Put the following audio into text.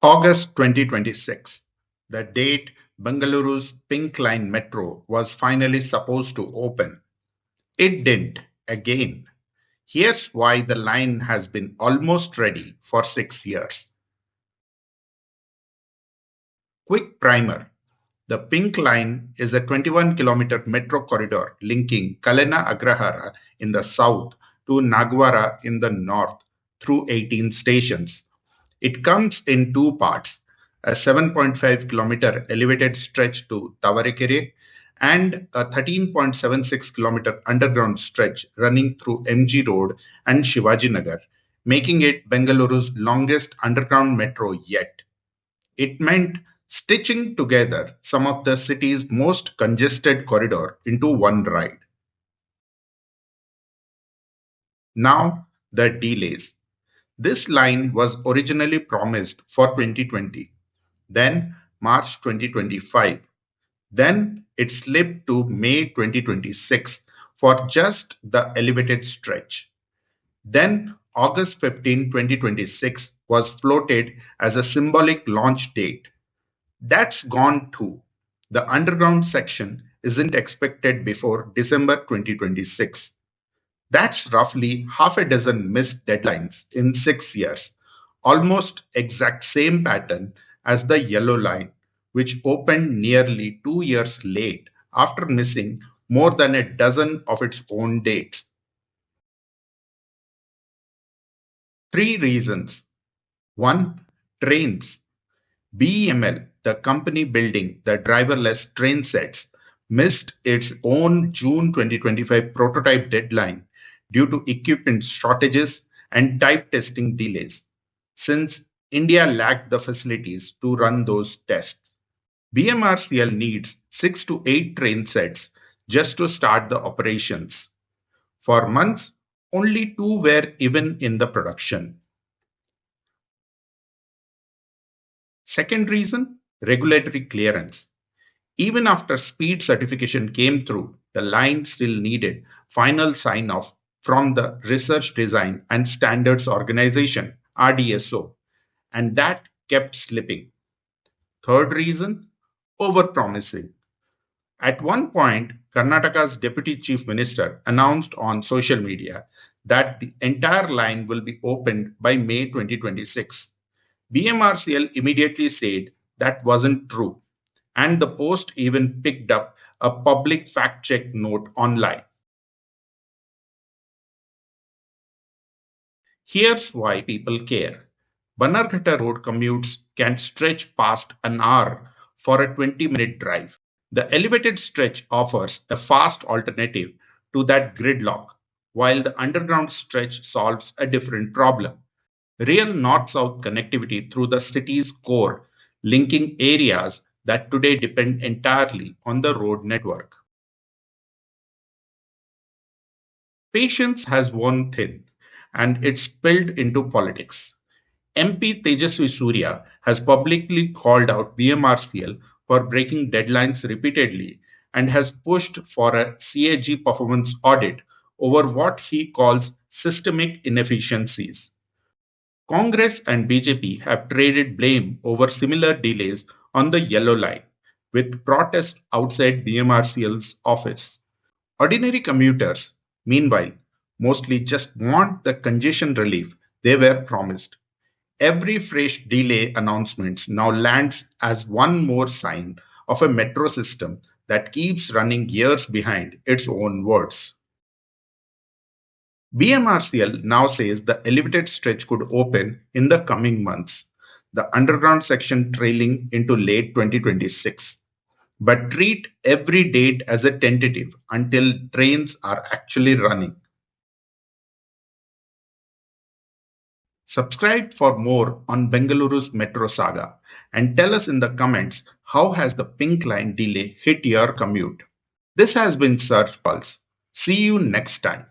August 2026, the date Bengaluru's Pink Line metro was finally supposed to open. It didn't, again. Here's why the line has been almost ready for 6 years. Quick primer. The Pink Line is a 21-kilometer metro corridor linking Kalena Agrahara in the south to Nagavara in the north through 18 stations. It comes in two parts, a 7.5-kilometer elevated stretch to Tavarekere and a 13.76-kilometer underground stretch running through MG Road and Shivajinagar, making it Bengaluru's longest underground metro yet. It meant stitching together some of the city's most congested corridor into one ride. Now, the delays. This line was originally promised for 2020, then March 2025. Then it slipped to May 2026 for just the elevated stretch. Then August 15, 2026 was floated as a symbolic launch date. That's gone too. The underground section isn't expected before December 2026. That's roughly half a dozen missed deadlines in 6 years, almost exact same pattern as the yellow line, which opened nearly 2 years late after missing more than a dozen of its own dates. Three reasons. One, trains. BEML, the company building the driverless train sets, missed its own June 2025 prototype deadline due to equipment shortages and type testing delays, since India lacked the facilities to run those tests. BMRCL needs 6 to 8 train sets just to start the operations. For months, only two were even in the production. Second reason, regulatory clearance. Even after speed certification came through, the line still needed final sign off from the Research Design and Standards Organization, RDSO, and that kept slipping. Third reason, overpromising. At one point, Karnataka's Deputy Chief Minister announced on social media that the entire line will be opened by May 2026. BMRCL immediately said that wasn't true, and the Post even picked up a public fact check note online. Here's why people care. Bannerghatta Road commutes can stretch past an hour for a 20-minute drive. The elevated stretch offers a fast alternative to that gridlock, while the underground stretch solves a different problem. Real north south connectivity through the city's core, linking areas that today depend entirely on the road network. Patience has worn thin, and it's spilled into politics. MP Tejaswi Surya has publicly called out BMRCL for breaking deadlines repeatedly and has pushed for a CAG performance audit over what he calls systemic inefficiencies. Congress and BJP have traded blame over similar delays on the yellow line, with protests outside BMRCL's office. Ordinary commuters, meanwhile, mostly just want the congestion relief they were promised. Every fresh delay announcement now lands as one more sign of a metro system that keeps running years behind its own words. BMRCL now says the elevated stretch could open in the coming months, the underground section trailing into late 2026. But treat every date as a tentative until trains are actually running. Subscribe for more on Bengaluru's metro saga and tell us in the comments how has the pink line delay hit your commute. This has been Search Pulse. See you next time.